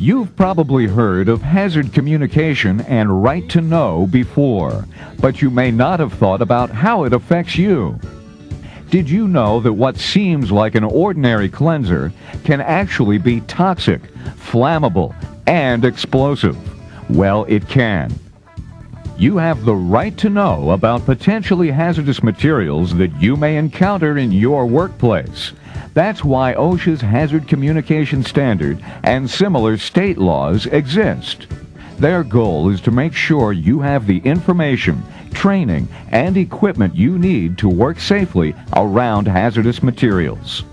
You've probably heard of hazard communication and right to know before, but you may not have thought about how it affects you. Did you know that what seems like an ordinary cleanser can actually be toxic, flammable, and explosive? Well, it can. You have the right to know about potentially hazardous materials that you may encounter in your workplace. That's why OSHA's Hazard Communication Standard and similar state laws exist. Their goal is to make sure you have the information, training, and equipment you need to work safely around hazardous materials.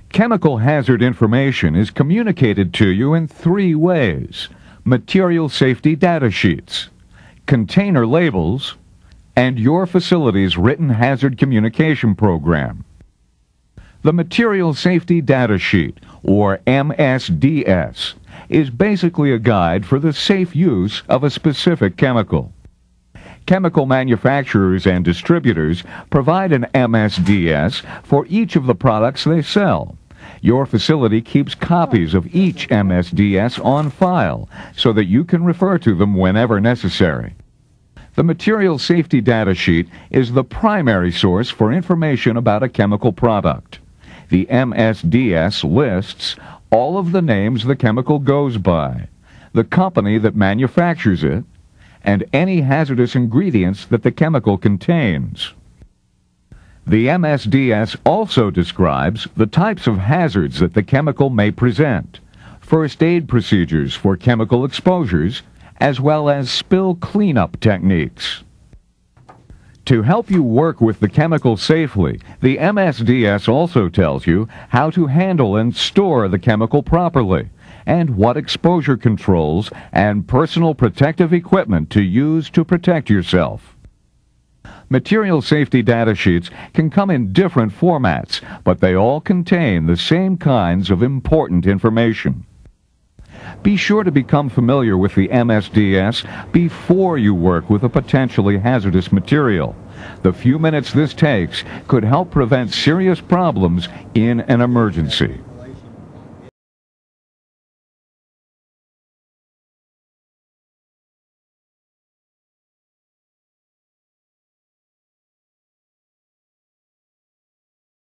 Chemical hazard information is communicated to you in three ways: material safety data sheets, container labels, and your facility's written hazard communication program. The Material Safety Data Sheet, or MSDS, is basically a guide for the safe use of a specific chemical. Chemical manufacturers and distributors provide an MSDS for each of the products they sell. Your facility keeps copies of each MSDS on file so that you can refer to them whenever necessary. The Material Safety Data Sheet is the primary source for information about a chemical product. The MSDS lists all of the names the chemical goes by, the company that manufactures it, and any hazardous ingredients that the chemical contains. The MSDS also describes the types of hazards that the chemical may present, first aid procedures for chemical exposures, as well as spill cleanup techniques. To help you work with the chemical safely, the MSDS also tells you how to handle and store the chemical properly, and what exposure controls and personal protective equipment to use to protect yourself. Material safety data sheets can come in different formats, but they all contain the same kinds of important information. Be sure to become familiar with the MSDS before you work with a potentially hazardous material. The few minutes this takes could help prevent serious problems in an emergency.